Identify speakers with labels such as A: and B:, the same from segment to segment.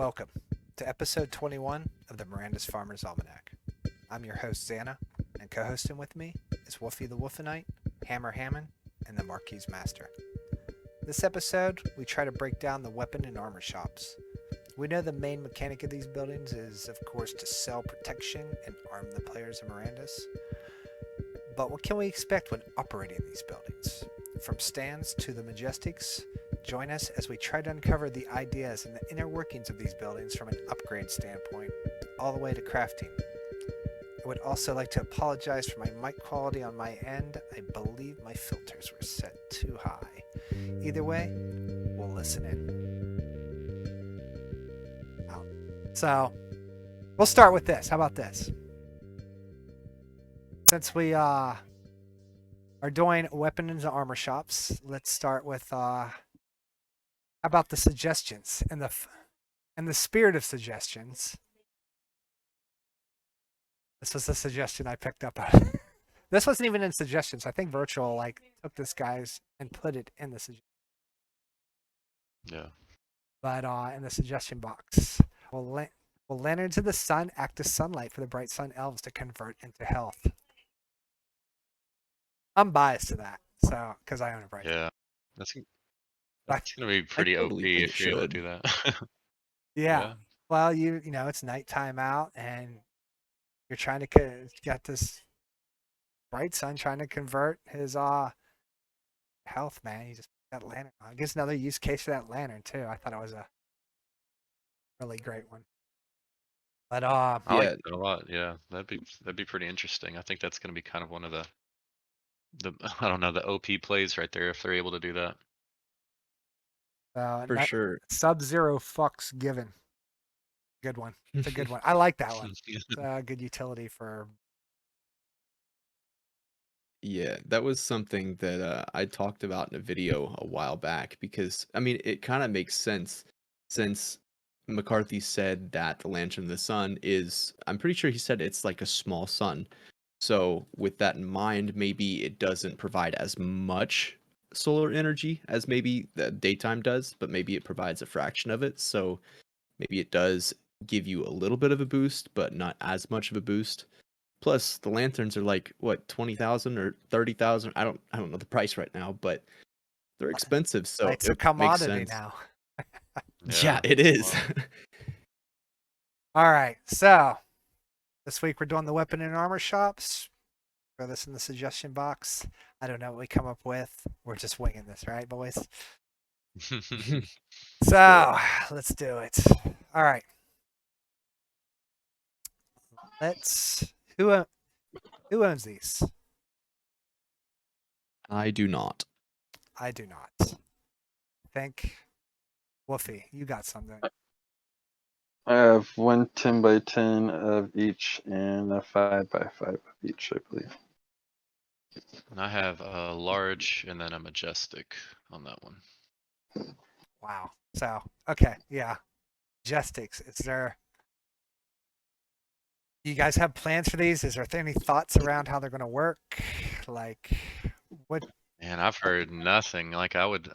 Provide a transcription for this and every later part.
A: Welcome to episode 21 of the Mirandus Farmer's Almanac. I'm your host, Xana, and co-hosting with me is Woofy the Wolfenite, Hammer Hammond, and the Marquess Master. This episode, we try to break down the weapon and armor shops. We know the main mechanic of these buildings is, of course, to sell protection and arm the players of Mirandus. But what can we expect when operating these buildings? From stands to the Majestics, join us as we try to uncover the ideas and the inner workings of these buildings from an upgrade standpoint, all the way to crafting. I would also like to apologize for my mic quality on my end. I believe my filters were set too high. Either way, we'll listen in. So, we'll start with this. How about this? Since we are doing weapons and armor shops, let's start with how about the suggestions and the spirit of suggestions. This was the suggestion I picked up on. This wasn't even in suggestions. I think Virtual took this guy's and put it in the suggestion.
B: Yeah.
A: But in the suggestion box, will lanterns of the sun act as sunlight for the bright sun elves to convert into health? I'm biased to that, so because I own a bright.
B: Yeah. That's gonna be pretty OP
C: totally
B: if you're able to do that.
A: Yeah. Well, you know, it's nighttime out, and you're trying to get this bright sun trying to convert his health, man. You just put that lantern on. It gives another use case for that lantern too. I thought it was a really great one. But
B: I
C: Yeah.
B: like that a lot. Yeah, that'd be pretty interesting. I think that's gonna be kind of one of the I don't know, the OP plays right there if they're able to do that.
C: For sure.
A: Sub-Zero fucks given. Good one. It's a good one. I like that one. It's a good utility for.
C: Yeah, that was something that I talked about in a video a while back because, I mean, it kind of makes sense since McCarthy said that the Lantern of the Sun is, I'm pretty sure he said it's like a small sun. So, with that in mind, maybe it doesn't provide as much solar energy as maybe the daytime does, but maybe it provides a fraction of it. So, maybe it does give you a little bit of a boost, but not as much of a boost. Plus, the lanterns are like what 20,000 or 30,000. I don't know the price right now, but they're expensive, so
A: It's a
C: it makes
A: commodity
C: sense.
A: now.
C: Yeah, it is.
A: All right, so this week we're doing the weapon and armor shops. Throw this in the suggestion box. I don't know what we come up with. We're just winging this, right, boys? So let's do it. All right. Who owns these?
C: I do not.
A: I do not. I think Woofy, you got something.
D: I have one 10x10 of each and a 5x5 of each, I believe.
B: And I have a large and then a majestic on that one.
A: Wow. So okay, yeah. Majestics. Is there? You guys have plans for these? Is there any thoughts around how they're going to work? Like, what?
B: Man, I've heard nothing. Like
A: Like-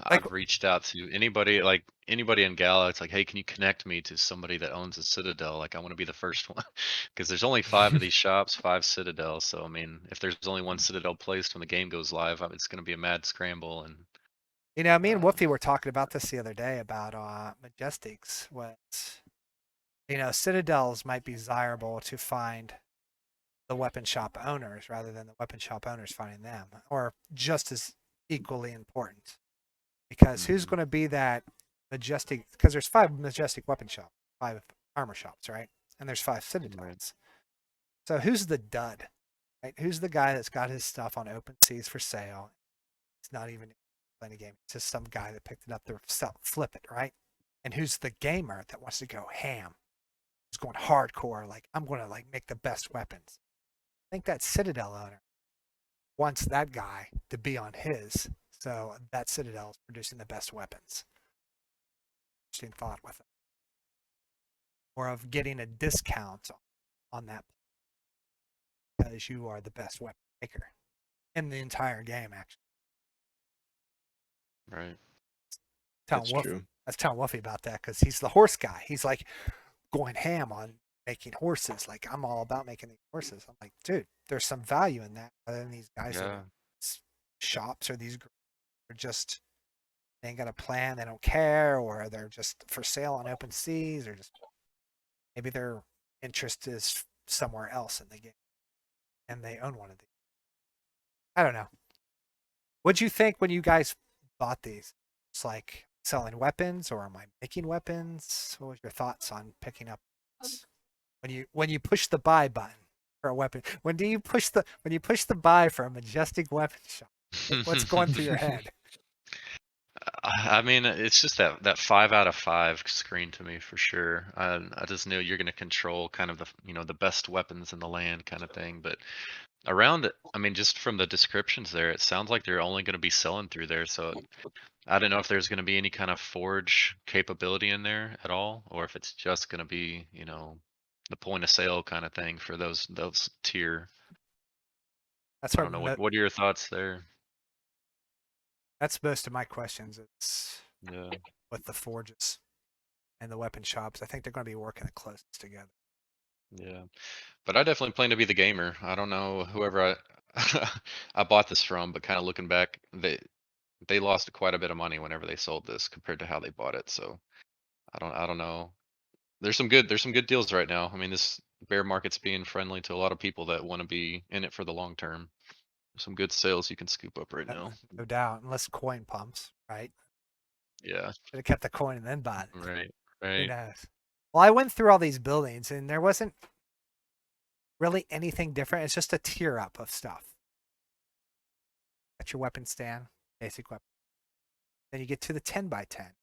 B: I've reached out to anybody in Gala. It's like, hey, can you connect me to somebody that owns a Citadel? Like, I want to be the first one because there's only 5 of these shops, 5 Citadels. So I mean, if there's only one Citadel placed when the game goes live, it's going to be a mad scramble. And
A: You know, me and Woofy were talking about this the other day about Majestics. Citadels might be desirable to find the weapon shop owners rather than the weapon shop owners finding them, or just as equally important. Because who's going to be that majestic? Because there's 5 majestic weapon shops, 5 armor shops, right? And there's 5 Citadels. So who's the dud? Right? Who's the guy that's got his stuff on open seas for sale? It's not even playing a game. It's just some guy that picked it up to flip it, right? And who's the gamer that wants to go ham? Who's going hardcore? Like, I'm going to make the best weapons. I think that Citadel owner wants that guy to be on his, so that Citadel is producing the best weapons. Interesting thought with it. Or of getting a discount on that because you are the best weapon maker in the entire game, actually.
B: right.
A: Tell
C: That's
A: Wolf,
C: true.
A: was telling Wolfie about that because he's the horse guy. He's like going ham on making horses. Like I'm all about making these horses. I'm like, dude, there's some value in that. Other than these guys that
B: Yeah.
A: are shops or these are just they ain't got a plan, they don't care, or they're just for sale on open seas, or just maybe their interest is somewhere else in the game and they own one of these. I don't know. What'd you think when you guys bought these? It's like selling weapons, or am I making weapons? What was your thoughts on picking up when you push the buy button for a weapon? When you push the buy for a majestic weapon shop? What's going through your head?
B: I mean, it's just that 5 out of 5 screen to me for sure. I just knew you're going to control kind of the best weapons in the land kind of thing. But around, I mean, just from the descriptions there, it sounds like they're only going to be selling through there. So I don't know if there's going to be any kind of forge capability in there at all, or if it's just going to be, the point of sale kind of thing for those tier.
A: That's
B: I
A: where
B: don't know. What are your thoughts there?
A: that's most of my questions. It's
B: Yeah.
A: with the forges and the weapon shops. I think they're going to be working the closest together.
B: Yeah. But I definitely plan to be the gamer. I don't know whoever I I bought this from, but kind of looking back, they lost quite a bit of money whenever they sold this compared to how they bought it. So I don't know. There's some good deals right now. I mean, this bear market's being friendly to a lot of people that want to be in it for the long term. Some good sales you can scoop up right now.
A: No doubt, unless coin pumps, right?
B: Yeah.
A: Should have kept the coin and then bought it.
B: Right.
A: Who
B: Right.
A: knows? Well, I went through all these buildings and there wasn't really anything different. It's just a tier up of stuff. That's your weapon stand, basic weapon. Then you get to the 10 by 10.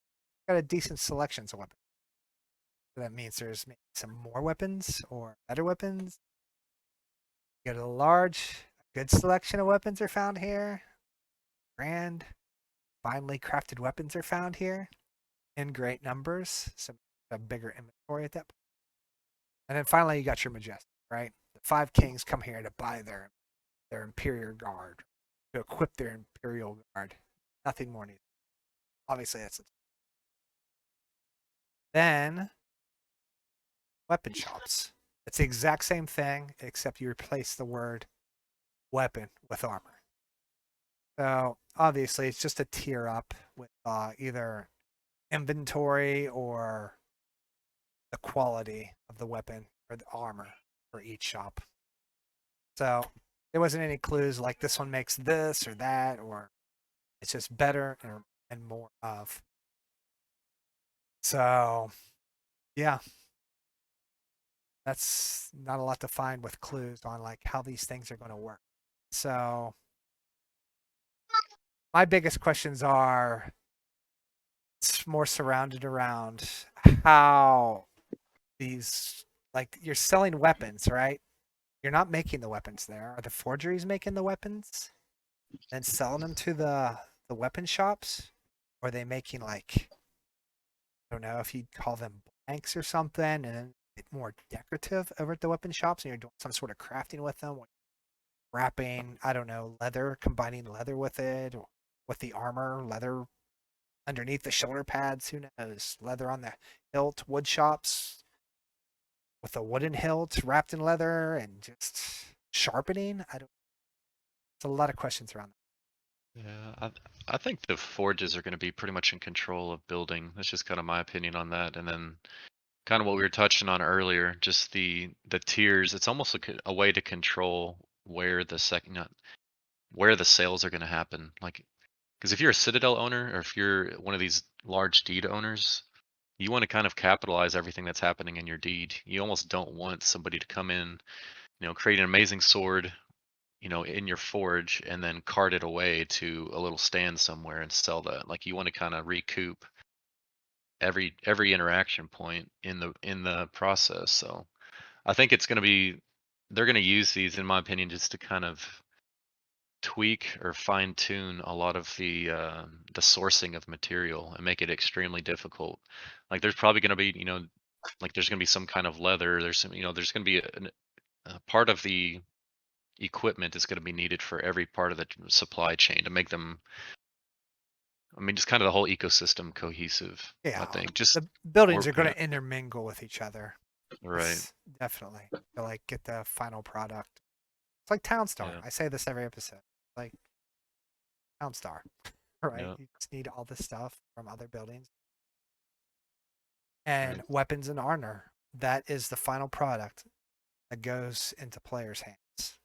A: Got a decent selections of weapons. So that means there's maybe some more weapons or better weapons. You get a large, good selection of weapons are found here. Grand, finely crafted weapons are found here in great numbers. So a bigger inventory at that point. And then finally, you got your majestic, right? The 5 kings come here to buy their imperial guard, to equip their imperial guard. Nothing more needed. Obviously, that's it. Then weapon shops. It's the exact same thing, except you replace the word weapon with armor. So obviously, it's just a tier up with either inventory or the quality of the weapon or the armor for each shop. So there wasn't any clues like this one makes this or that, or it's just better and more of. So yeah, that's not a lot to find with clues on like how these things are going to work. So my biggest questions are it's more surrounded around how these like you're selling weapons, right? You're not making the weapons there. Are the forgeries making the weapons and selling them to the weapon shops? Or are they making like I don't know if you'd call them blanks or something, and then more decorative over at the weapon shops, and you're doing some sort of crafting with them, wrapping I don't know leather, combining leather with it, or with the armor, leather underneath the shoulder pads. Who knows? Leather on the hilt, wood shops with a wooden hilt wrapped in leather and just sharpening. I don't. It's a lot of questions around that.
B: Yeah, I think the forges are going to be pretty much in control of building. That's just kind of my opinion on that. And then kind of what we were touching on earlier, just the tiers. It's almost like a way to control where where the sales are going to happen. Like, because if you're a Citadel owner or if you're one of these large deed owners, you want to kind of capitalize everything that's happening in your deed. You almost don't want somebody to come in, create an amazing sword, in your forge and then cart it away to a little stand somewhere and sell that. Like you want to kind of recoup every interaction point in the process. So I think they're going to use these, in my opinion, just to kind of tweak or fine tune a lot of the sourcing of material and make it extremely difficult. Like there's probably going to be, like there's going to be some kind of leather. There's going to be a part of the equipment is going to be needed for every part of the supply chain to make them I mean, just kind of the whole ecosystem cohesive.
A: Yeah,
B: I think just
A: the buildings
B: or-
A: are going
B: yeah.
A: to intermingle with each other.
B: right.
A: Yes, definitely. To like get the final product. It's like Townstar.
B: Yeah.
A: I say this every episode. Like Townstar, right?
B: Yeah.
A: You just need all this stuff from other buildings and
B: Right.
A: weapons and armor. That is the final product that goes into players' hands.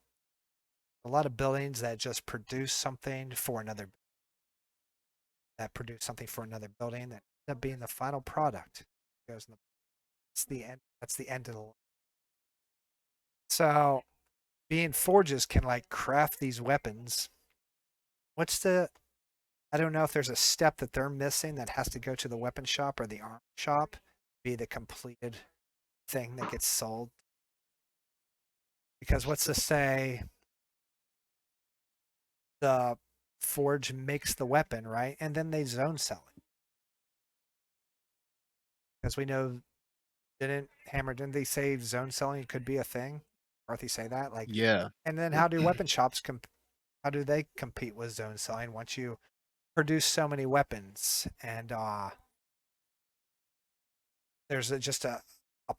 A: A lot of buildings that just produce something for another building that end up being the final product. Goes in the It's the end. That's the end of the. So, being forges can like craft these weapons. What's the? I don't know if there's a step that they're missing that has to go to the weapon shop or the arm shop, be the completed thing that gets sold. Because what's to say the forge makes the weapon, right? And then they zone sell it. Because we know, didn't they say zone selling could be a thing? McCarthy say that? Like,
C: Yeah.
A: and then how do weapon shops how do they compete with zone selling once you produce so many weapons and there's just a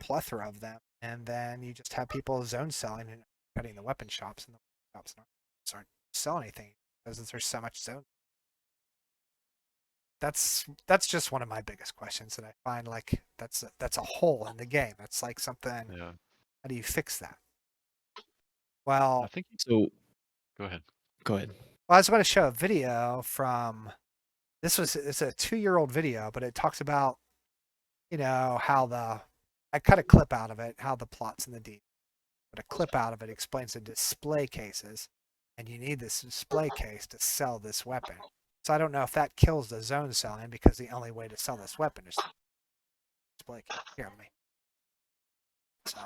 A: plethora of them, and then you just have people zone selling and cutting the weapon shops, and the shops aren't selling anything because there's so much zone. That's just one of my biggest questions that I find like that's a hole in the game. That's like something.
B: Yeah.
A: How do you fix that?
B: I
A: Well,
B: think.
C: So
B: Go ahead.
C: go ahead.
A: I was going to show a video from it's a 2-year-old video, but it talks about how I cut a clip out of it, how the plot's in the deep. But a clip out of it explains the display cases, and you need this display case to sell this weapon. So I don't know if that kills the zone selling because the only way to sell this weapon is display case. Here, let me. So,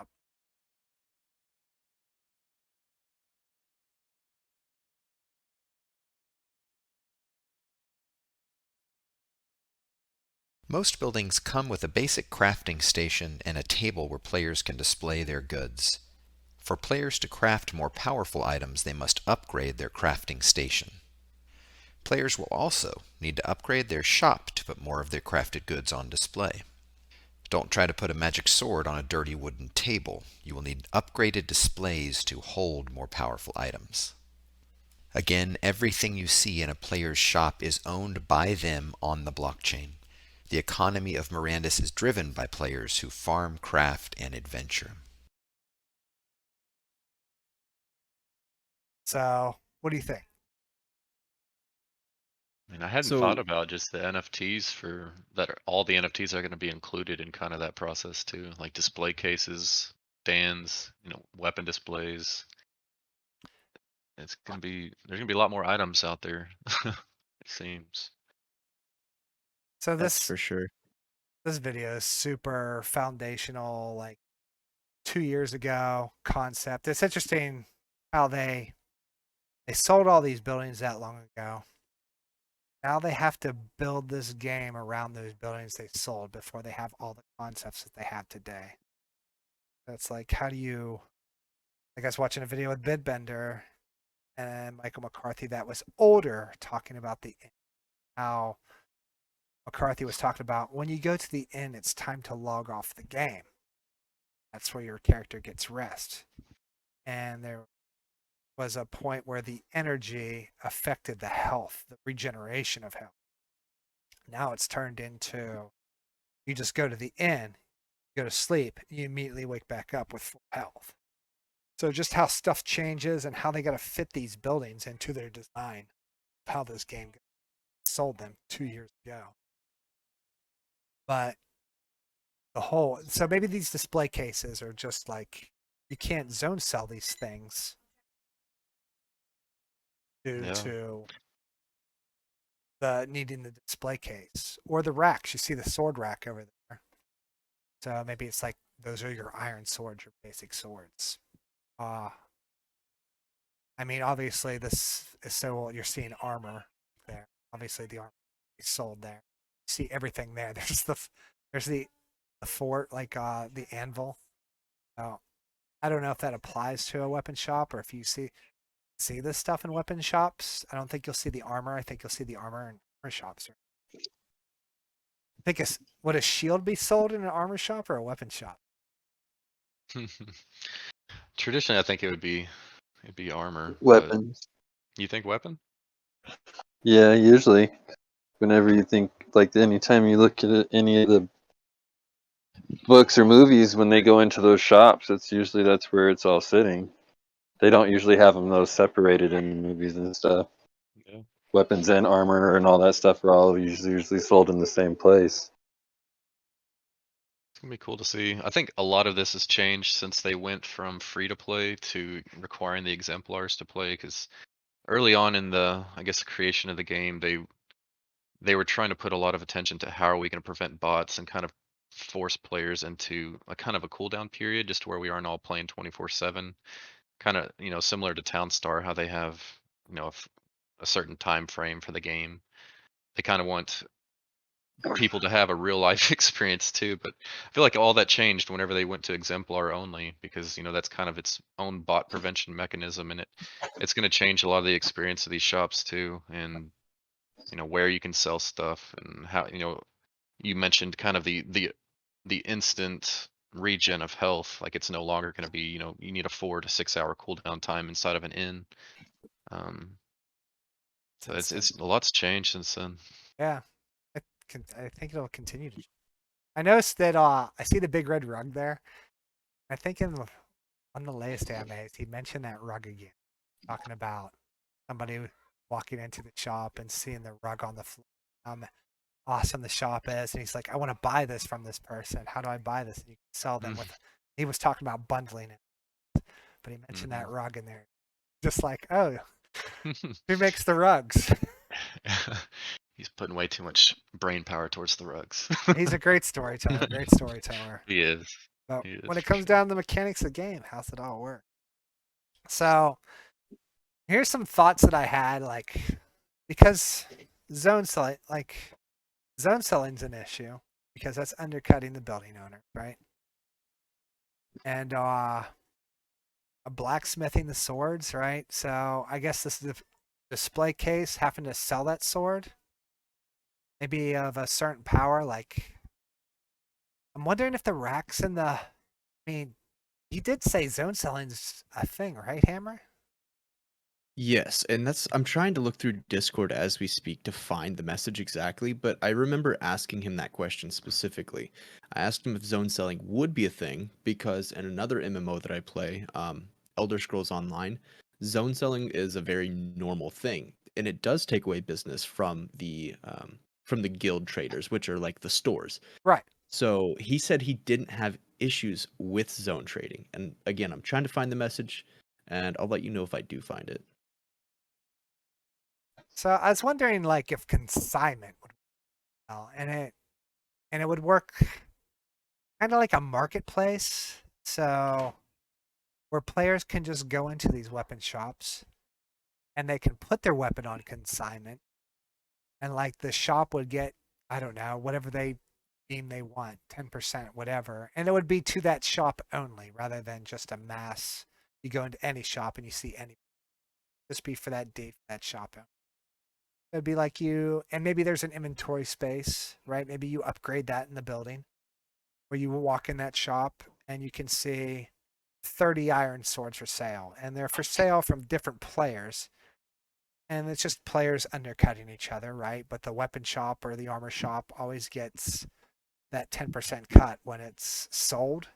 E: Most buildings come with a basic crafting station and a table where players can display their goods. For players to craft more powerful items, they must upgrade their crafting station. Players will also need to upgrade their shop to put more of their crafted goods on display. Don't try to put a magic sword on a dirty wooden table. You will need upgraded displays to hold more powerful items. Again, everything you see in a player's shop is owned by them on the blockchain. The economy of Mirandus is driven by players who farm, craft, and adventure.
A: so what do you think?
B: I mean, I hadn't
C: So
B: thought about just the NFTs for that. All the NFTs are going to be included in kind of that process too, like display cases, stands, weapon displays. There's going to be a lot more items out there. It seems.
A: So
C: that's for sure.
A: this video is super foundational, like 2 years ago concept. It's interesting how they sold all these buildings that long ago. Now they have to build this game around those buildings they sold before they have all the concepts that they have today. That's like, how do you? Like I was watching a video with Bidbender and Michael McCarthy that was older, talking about how McCarthy was talking about when you go to the inn, it's time to log off the game. That's where your character gets rest. And there was a point where the energy affected the health, the regeneration of health. Now it's turned into you just go to the inn, go to sleep, you immediately wake back up with full health. So just how stuff changes and how they got to fit these buildings into their design, how this game sold them 2 years ago. But so maybe these display cases are just like you can't zone sell these things due to the needing the display case or the racks. You see the sword rack over there. So maybe it's like those are your iron swords, your basic swords. I mean, obviously this is so you're seeing armor there. Obviously the armor is sold there. You see everything there. There's the fort, like the anvil. Oh, I don't know if that applies to a weapon shop or if you see this stuff in weapon shops. I don't think you'll see the armor. I think you'll see the armor in armor shops. I think would a shield be sold in an armor shop or a weapon shop?
B: Traditionally, I think it'd be armor, but
D: Weapons.
B: you think weapon?
D: Yeah, usually. Whenever you think, like, anytime you look at it, any of the books or movies, when they go into those shops, that's where it's all sitting. They don't usually have them those separated in the movies and stuff.
B: Yeah.
D: Weapons and armor and all that stuff are all usually sold in the same place.
B: It's gonna be cool to see. I think a lot of this has changed since they went from free to play to requiring the exemplars to play. Because early on in I guess, the creation of the game, they were trying to put a lot of attention to how are we going to prevent bots and kind of force players into a kind of a cooldown period, just where we aren't all playing 24/7. Kind of, similar to Townstar, how they have, a certain time frame for the game. They kind of want people to have a real life experience too, but I feel like all that changed whenever they went to exemplar only, because that's kind of its own bot prevention mechanism, and it's going to change a lot of the experience of these shops too, and where you can sell stuff, and how you mentioned kind of the instant regen of health. Like, it's no longer going to be, you need a 4 to 6 hour cooldown time inside of an inn. um so it's a lot's changed since then.
A: Yeah, I think it'll continue to. I noticed that I see the big red rug there. I think in one of the latest AMAs, he mentioned that rug again, talking about somebody walking into the shop and seeing the rug on the floor. Awesome the shop is, and he's like, I want to buy this from this person. How do I buy this? And you can sell them with. He was talking about bundling it, but he mentioned that rug in there. Just like, oh, who makes the rugs?
B: He's putting way too much brain power towards the rugs.
A: He's a great storyteller. Great storyteller.
B: He is.
A: But
B: He is,
A: when it
B: for
A: comes
B: sure.
A: down to the mechanics of the game, how's it all work? So here's some thoughts that I had, because zone selling's an issue because that's undercutting the building owner, right? And blacksmithing the swords, right? So I guess this is the display case having to sell that sword, maybe of a certain power. Like, I'm wondering if the racks in the. I mean, you did say zone selling's a thing, right, Hammer?
C: Yes, and I'm trying to look through Discord as we speak to find the message exactly, but I remember asking him that question specifically. I asked him if zone selling would be a thing because in another MMO that I play, Elder Scrolls Online, zone selling is a very normal thing, and it does take away business from the guild traders, which are like the stores.
A: Right.
C: So he said he didn't have issues with zone trading, and again, I'm trying to find the message, and I'll let you know if I do find it.
A: So I was wondering, like, if consignment would work well, and it would work kind of like a marketplace, so where players can just go into these weapon shops and they can put their weapon on consignment, and like the shop would get, I don't know, whatever they deem they want, 10%, whatever, and it would be to that shop only rather than just a mass. You go into any shop and you see any, just be for that date, for that shop only. It'd be like and maybe there's an inventory space, right? Maybe you upgrade that in the building where you walk in that shop and you can see 30 iron swords for sale, and they're for sale from different players. And it's just players undercutting each other, right? But the weapon shop or the armor shop always gets that 10% cut when it's sold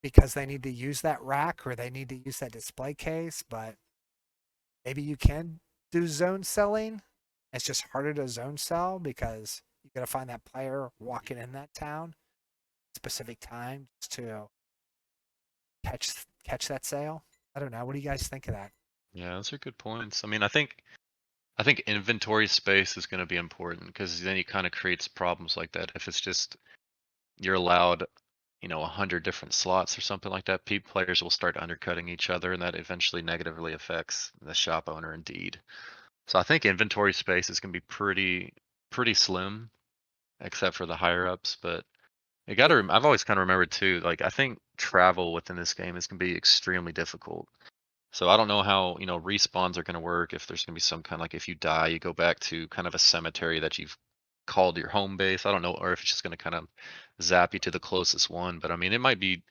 A: because they need to use that rack or they need to use that display case. But maybe you can do zone selling. It's just harder to zone sell because you got to find that player walking in that town specific time just to catch that sale. I don't know. What do you guys think of that?
B: Yeah, those are good points. I mean, I think inventory space is going to be important, because then it kind of creates problems like that. If it's just you're allowed, 100 different slots or something like that, players will start undercutting each other, and that eventually negatively affects the shop owner indeed. So I think inventory space is going to be pretty slim, except for the higher ups. But I've always kind of remembered too. Like, I think travel within this game is going to be extremely difficult. So I don't know how, respawns are going to work. If there's going to be some kind of like if you die, you go back to kind of a cemetery that you've called your home base. I don't know, or if it's just going to kind of zap you to the closest one. But I mean, it might be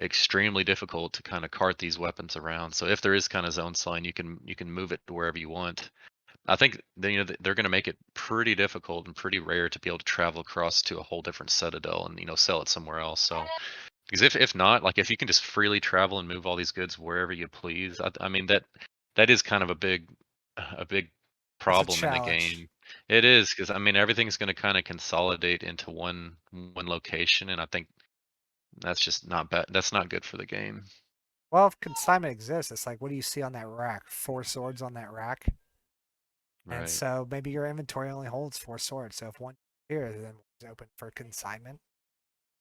B: extremely difficult to kind of cart these weapons around. So if there is kind of zone selling, you can move it to wherever you want. I think they're going to make it pretty difficult and pretty rare to be able to travel across to a whole different citadel and sell it somewhere else. So because if not, like if you can just freely travel and move all these goods wherever you please, I mean that is kind of a big
A: It's a
B: problem in the
A: challenge.
B: game. It is because I mean everything's going to kind of consolidate into one location, and I think that's just not bad. That's not good for the game.
A: Well, if consignment exists, it's like, what do you see on that rack? 4 swords on that rack. And
B: Right.
A: so maybe your inventory only holds 4 swords. So if one here, then it's open for consignment.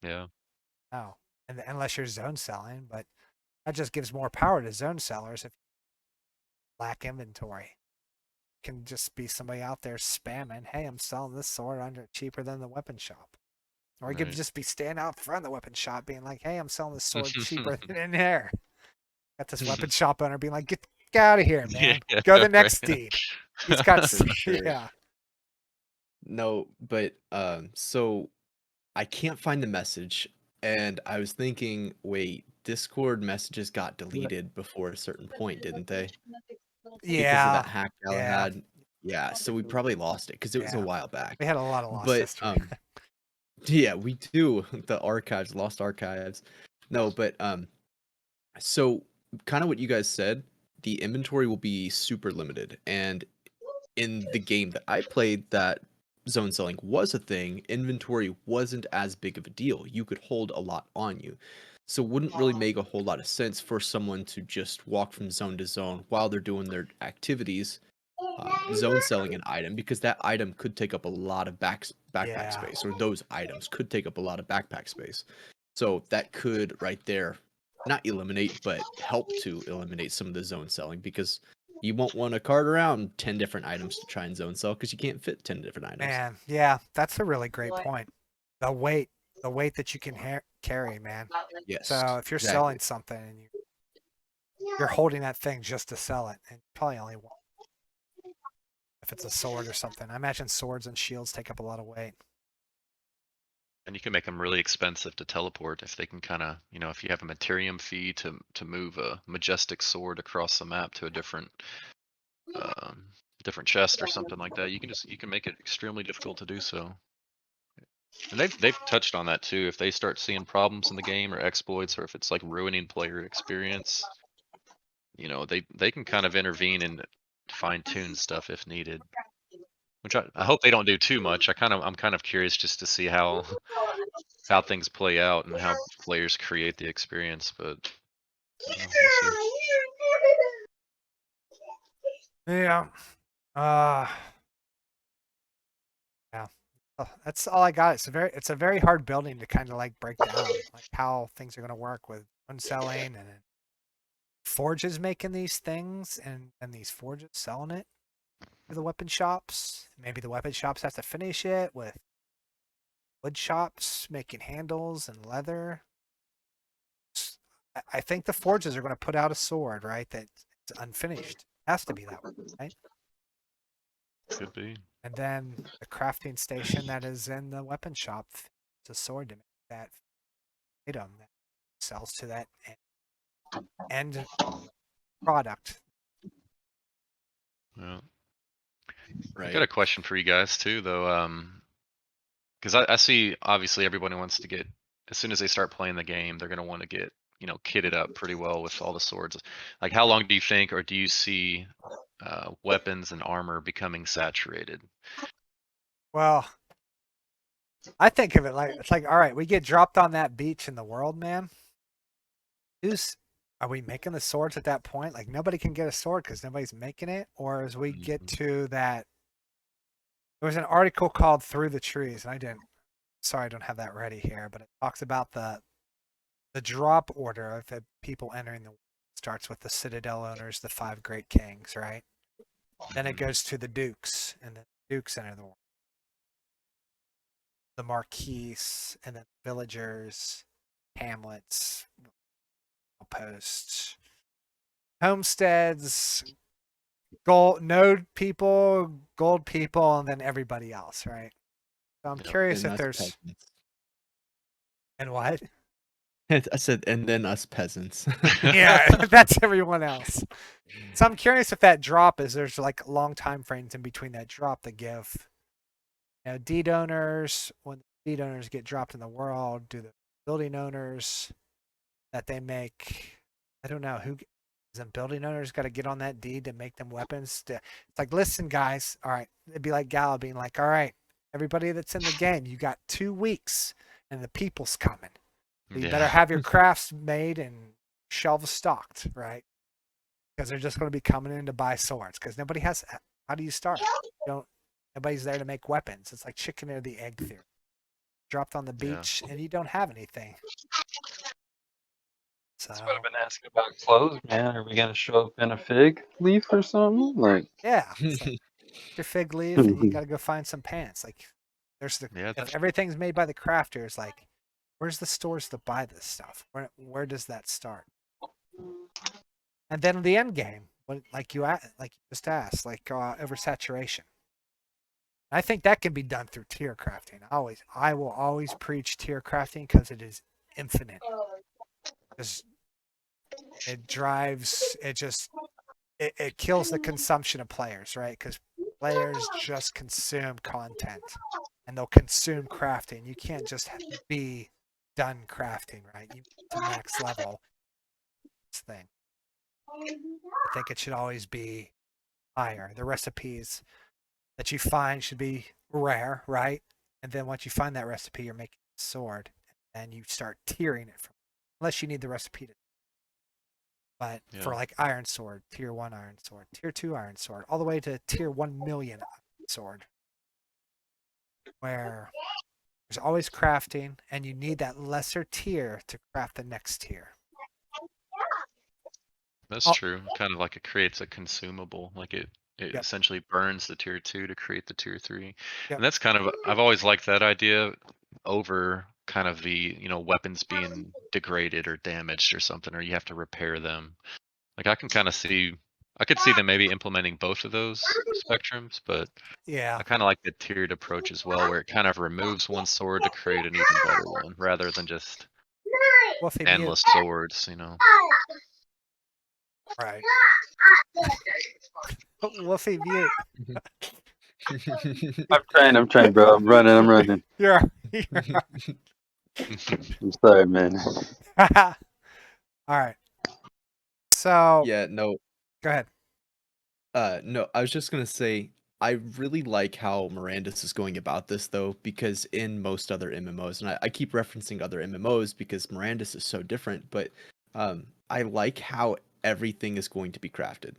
B: Yeah.
A: No, and unless you're zone selling, but that just gives more power to zone sellers if you lack inventory. Can just be somebody out there spamming, hey, I'm selling this sword under cheaper than the weapon shop. Or you could
B: Right.
A: just be standing out front of the weapon shop being like, hey, I'm selling this sword cheaper than in there. Got this weapon shop owner being like, get out of here,
B: Yeah.
A: man. Go to the
B: Right.
A: next steed. He's got,
C: For sure.
A: yeah.
C: No, but so I can't find the message, and I was thinking, wait, Discord messages got deleted before a certain point, didn't they? Because of
A: Yeah.
C: that hack Gala
A: Yeah.
C: had. Yeah, so we probably lost it because it was a
A: Yeah.
C: while back.
A: We had a lot of lost
C: But
A: history.
C: yeah, we do the archives, lost archives. No, but so kind of what you guys said, the inventory will be super limited, and in the game that I played that zone selling was a thing, inventory wasn't as big of a deal. You could hold a lot on you. So it wouldn't really make a whole lot of sense for someone to just walk from zone to zone while they're doing their activities, zone selling an item, because that item could take up a lot of backpack
A: Yeah.
C: space, or those items could take up a lot of backpack space. So that could right there not eliminate, but help to eliminate some of the zone selling, because you won't want to cart around 10 different items to try and zone sell because you can't fit 10 different items.
A: Man, yeah, that's a really great point. The weight, that you can carry, man. So
C: Yes,
A: if you're
C: exactly.
A: selling something and you're holding that thing just to sell it, and probably only one, if it's a sword or something. I imagine swords and shields take up a lot of weight.
B: And you can make them really expensive to teleport if they can kind of, if you have a materium fee to move a majestic sword across the map to a um, different chest or something like that. You can make it extremely difficult to do so. And they've touched on that too. If they start seeing problems in the game or exploits, or if it's like ruining player experience, they can kind of intervene and fine tune stuff if needed. Which I hope they don't do too much. I'm kind of curious just to see how things play out and how players create the experience, but we'll see.
A: Yeah. Uh yeah. Oh, that's all I got. It's a very hard building to kind of like break down, like how things are going to work with unselling and then forges making these things and these forges selling it to the weapon shops. Maybe the weapon shops have to finish it with wood shops making handles and leather. I think the forges are going to put out a sword, right? That's unfinished. Has to be that way, right?
B: Could be.
A: And then the crafting station that is in the weapon shop, it's a sword to make that item that sells to that end product.
B: Yeah. I got
C: Right.
B: a question for you guys too, though. Because I see obviously everybody wants to get, as soon as they start playing the game, they're gonna want to get kitted up pretty well with all the swords. Like, how long do you think, or do you see weapons and armor becoming saturated?
A: Well, I think of it like it's like, all right, we get dropped on that beach in the world, man. Who's are we making the swords at that point? Like nobody can get a sword because nobody's making it, or as we get
B: Mhm.
A: to that, there was an article called "Through the Trees," and I didn't. Sorry, I don't have that ready here, but it talks about the drop order of the people entering the world. Starts with the Citadel owners, the 5 great kings, right? Then it
B: Mhm.
A: goes to the dukes, and then the dukes enter the world. The Marquess, and then villagers, hamlets, posts, homesteads, gold node people, gold people, and then everybody else, right? So I'm
B: Yep.
A: curious
C: And
A: if
C: us
A: there's
C: peasants.
A: and what?
C: I said, and then us peasants.
A: Yeah, that's everyone else. So I'm curious if that drop is there's like long time frames in between that drop that give deed owners when deed owners get dropped in the world, do the building owners that they make. I don't know who isn't building owners got to get on that deed to make them weapons. It's like, listen, guys, all right. It'd be like Gala being like, all right, everybody that's in the game, you got 2 weeks, and the people's coming. So you better
B: Yeah.
A: have your crafts made and shelves stocked, right? Because they're just going to be coming in to buy swords. Because nobody has. How do you start? You don't. Nobody's there to make weapons. It's like chicken or the egg theory. Dropped on the
B: Yeah.
A: beach and you don't have anything.
D: That's what
A: So
D: I've been asking about clothes, man. Are we gonna show up in a fig leaf or something? Like,
A: yeah, it's like your fig leaf and you got to go find some pants. Like there's the
B: Yeah.
A: if everything's made by the crafters, like where's the stores to buy this stuff? Where does that start? And then the end game, like you just asked, like oversaturation. I think that can be done through tier crafting. I will always preach tier crafting because it is infinite. Because it drives, it kills the consumption of players, right? Because players just consume content and they'll consume crafting. You can't just be done crafting, right? You to max level this thing. I think it should always be higher. The recipes that you find should be rare, right? And then once you find that recipe, you're making a sword, and you start tiering it from, unless you need the recipe to. But for
B: Yeah.
A: like iron sword, tier 1 iron sword, tier 2 iron sword, all the way to tier 1,000,000 iron sword, where there's always crafting, and you need that lesser tier to craft the next tier.
B: That's
A: Oh,
B: true. Kind of like it creates a consumable. Like it
A: yep,
B: essentially burns the tier 2 to create the tier 3.
A: yep,
B: And that's kind of I've always liked that idea over kind of the, weapons being degraded or damaged or something, or you have to repair them. Like I could see them maybe implementing both of those spectrums, but
A: yeah.
B: I kind of like the tiered approach as well, where it kind of removes one sword to create an even better one, rather than just
A: Wolfie mute.
B: endless swords.
A: Right. Wolfie mute.
D: I'm trying, bro. I'm running.
A: You're.
D: I'm sorry, man.
A: All right. So
C: Yeah, no,
A: go ahead.
C: no, I was just gonna say I really like how Mirandus is going about this though, because in most other MMOs, and I keep referencing other MMOs because Mirandus is so different, but I like how everything is going to be crafted.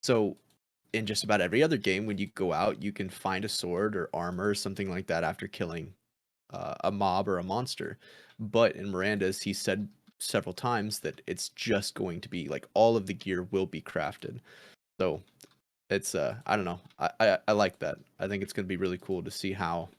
C: So in just about every other game, when you go out, you can find a sword or armor or something like that after killing a mob or a monster. But in Mirandus, he said several times that it's just going to be like all of the gear will be crafted. So it's I don't know. I like that. I think it's gonna be really cool to see how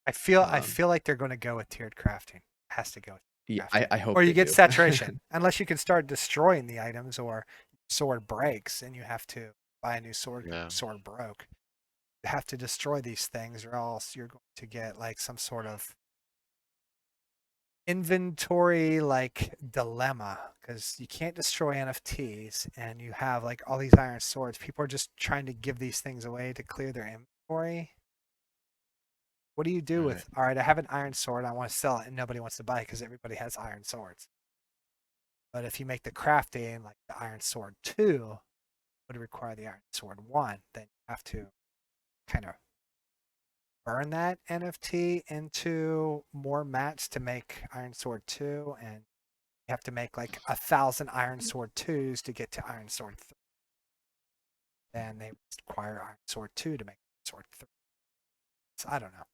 A: I
C: um
A: feel like they're going to go with tiered crafting. Has to go with
C: yeah,
A: crafting.
C: I hope
A: Or you
C: they
A: get
C: do.
A: saturation. Unless you can start destroying the items or sword breaks and you have to buy a new sword
B: Yeah.
A: sword broke. You have to destroy these things or else you're going to get like some sort of inventory like dilemma because you can't destroy NFTs and you have like all these iron swords. People are just trying to give these things away to clear their inventory. What do you do
B: Right.
A: with, all right, I have an iron sword, I want to sell it, and nobody wants to buy it because everybody has iron swords. But if you make the crafting like the iron sword 2 would require the iron sword 1, then you have to kind of burn that NFT into more mats to make iron sword 2, and you have to make like 1,000 iron sword 2s to get to iron sword 3. Then they require iron sword 2 to make sword 3. So I don't know.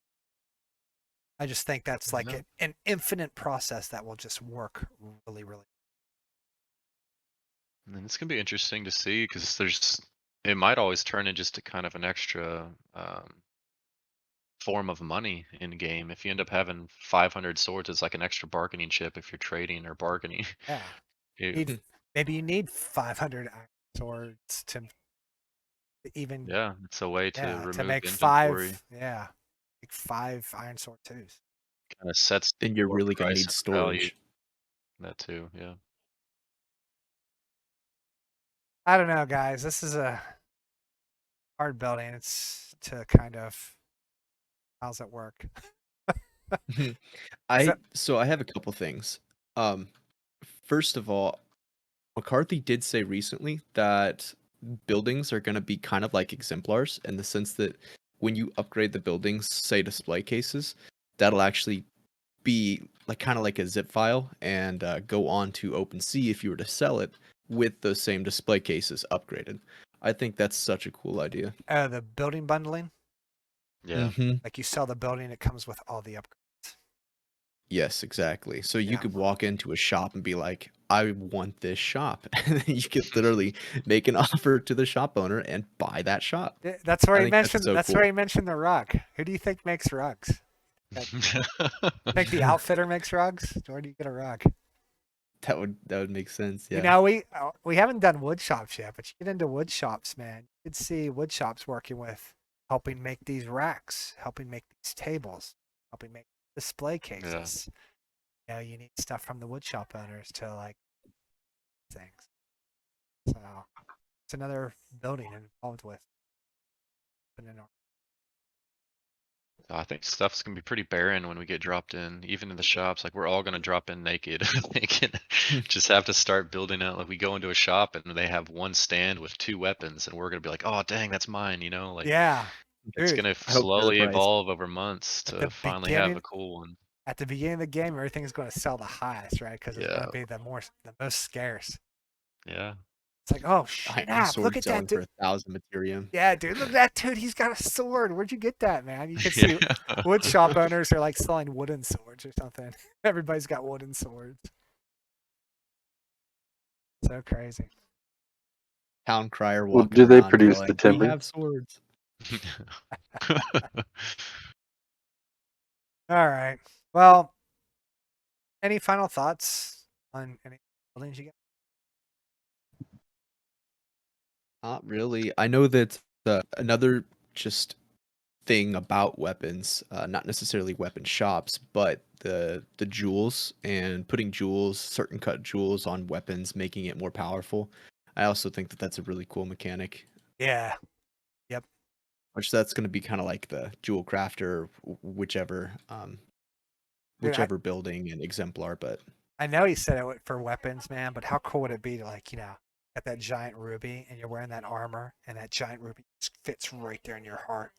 A: I just think that's like
B: No.
A: an infinite process that will just work really, really.
B: And it's gonna be interesting to see because it might always turn into just a kind of an extra form of money in game. If you end up having 500 swords, it's like an extra bargaining chip if you're trading or bargaining.
A: Yeah.
B: You-
A: Need Maybe you need 500 iron swords to even
B: Yeah, it's a way to
A: yeah to
B: remove
A: make
B: inventory.
A: 5 yeah like 5 iron sword twos.
B: Kind of sets
C: Then you're
B: more
C: really gonna
B: price
C: need
B: and value.
C: storage.
B: That too, yeah.
A: I don't know, guys. This is a hard building. It's to kind of how's it work? Is it
C: I have a couple things. Um, First of all, McCarthy did say recently that buildings are going to be kind of like exemplars in the sense that when you upgrade the buildings, say display cases, that'll actually be like kind of like a zip file and go on to OpenSea if you were to sell it with those same display cases upgraded. I think that's such a cool idea.
A: the building bundling?
B: Yeah.
A: Like you sell the building, it comes with all the upgrades.
C: Yes, exactly. So you
A: Yeah.
C: could walk into a shop and be like, I want this shop. And then you could literally make an offer to the shop owner and buy that shop.
A: That's where
C: I
A: he
C: think that's
A: mentioned.
C: so
A: That's
C: cool.
A: where he mentioned the rug. Who do you think makes rugs? Think the outfitter makes rugs? Where do you get a rug?
C: That would make sense.
A: You
C: Yeah.
A: know, we haven't done wood shops yet, but you get into wood shops, man. You could see wood shops working with helping make these racks, helping make these tables, helping make display cases. You know, you need stuff from the wood shop owners to like things. So it's another building involved with.
B: I think stuff's gonna be pretty barren when we get dropped in, even in the shops. Like we're all gonna drop in naked. They can just have to start building out. Like we go into a shop and they have one stand with 2 weapons, and we're gonna be like, "Oh, dang, that's mine," you know? Like
A: Yeah,
B: it's
A: dude.
B: gonna
C: I hope fair
B: slowly
C: price.
B: evolve over months
A: At the
B: to finally have a
A: beginning,
B: cool one.
A: at the beginning of the game, everything's going to sell the highest, right? Because it's going
B: Yeah,
A: to be the most scarce.
B: yeah.
A: It's like, oh
C: Iron
A: snap! Look
C: sword
A: at that
C: selling for
A: dude.
C: 1,000 Ethereum.
A: Yeah, dude, look at that dude. He's got a sword. Where'd you get that, man? You can see
B: Yeah.
A: wood shop owners are like selling wooden swords or something. Everybody's got wooden swords. So crazy.
C: Town crier
D: Well,
C: walking
D: do they
C: around
D: produce the
C: yelling, "We
D: timber?
C: have swords."
A: All right. Well, any final thoughts on any buildings you got?
C: Not really. I know that another just thing about weapons, not necessarily weapon shops, but the jewels and putting jewels, certain cut jewels on weapons, making it more powerful. I also think that that's a really cool mechanic.
A: Yeah. Yep.
C: Which that's going to be kind of like the jewel crafter, whichever
A: Dude,
C: whichever building and exemplar. But
A: I know he said it for weapons, man, but how cool would it be to like, get that giant ruby and you're wearing that armor and that giant ruby just fits right there in your heart,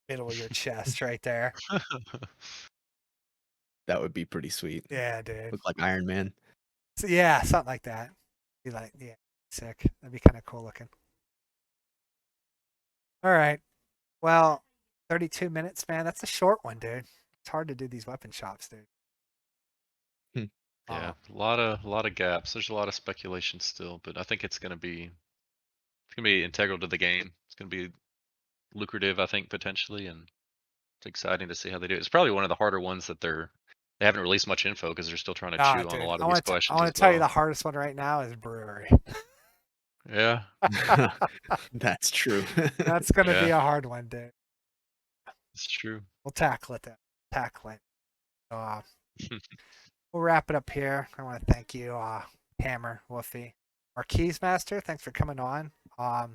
A: middle of your chest, right there.
C: that would be pretty sweet.
A: Yeah, dude.
C: Look like Iron Man.
A: So, yeah, something like that. Be like, yeah, sick. That'd be kind of cool looking. All right. Well, 32 minutes, man. That's a short one, dude. It's hard to do these weapon shops, dude.
B: Yeah, a lot of gaps. There's a lot of speculation still, but I think it's gonna be integral to the game. It's gonna be lucrative, I think, potentially, and it's exciting to see how they do it. It's probably one of the harder ones that they haven't released much info because they're still trying to chew on a
A: Dude,
B: lot
A: I
B: of these
A: want to
B: questions as
A: tell you
B: well.
A: the hardest one right now is brewery.
B: Yeah,
C: That's true.
A: That's gonna be
B: yeah,
A: a hard one, dude.
B: it's true.
A: We'll tackle it. Tackle it. We'll wrap it up here. I want to thank you, Hammer, Woofy, Marquess Master. Thanks for coming on. Got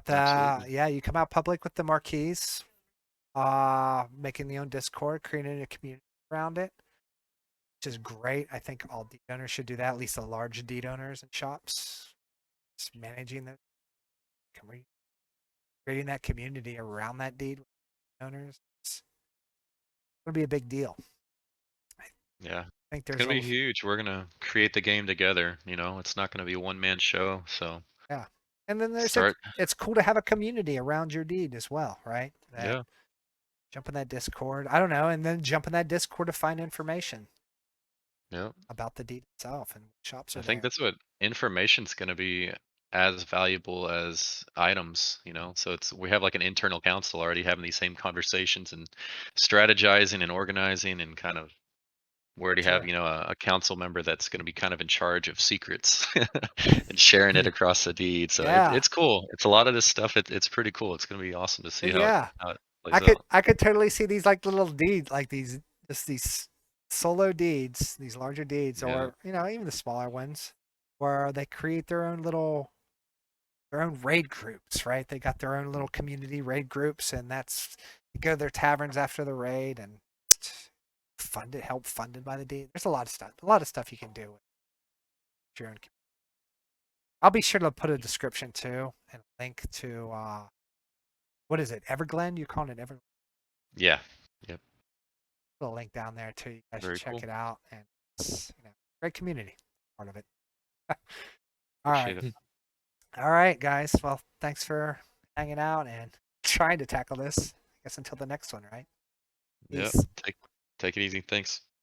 A: the
B: Absolutely.
A: you come out public with the Marquess, making the own Discord, creating a community around it, which is great. I think all deed owners should do that. At least the large deed owners and shops, just managing the creating that community around that deed with owners. It's gonna be a big deal.
B: Yeah,
A: I think
B: it's
A: there's
B: gonna be huge. We're gonna create the game together. You know, it's not gonna be a one-man show. So
A: yeah. And then
B: start.
A: it's cool to have a community around your deed as well, right?
B: Yeah,
A: Jump in that Discord. I don't know, and then jump in that Discord to find information
B: yeah.
A: about the deed itself and what shops are
B: I think
A: there.
B: that's what information's gonna be as valuable as items, you know? So we have like an internal council already having these same conversations and strategizing and organizing and kind of We already
A: Sure.
B: have, a council member that's going to be kind of in charge of secrets and sharing it across the deed. So
A: Yeah.
B: it's cool. It's a lot of this stuff. It's pretty cool. It's going to be awesome to see
A: Yeah.
B: how it
A: I
B: plays out.
A: could totally see these like little deeds, like these solo deeds, these larger deeds,
B: Yeah.
A: or even the smaller ones, where they create their own raid groups, right? They got their own little community raid groups, and that's you go to their taverns after the raid and help funded by the deed. There's a lot of stuff you can do with your own community. I'll be sure to put a description too and a link to what is it, Everglen? You calling it Everglen?
B: Yeah. Yep.
A: Put a link down there too. You guys
B: Very
A: should check
B: cool.
A: it out, and it's great community part of it. All
B: Appreciate
A: right.
B: it.
A: All right, guys. Well, thanks for hanging out and trying to tackle this. I guess until the next one, right?
B: Yeah.
A: Peace.
B: Take it easy. Thanks.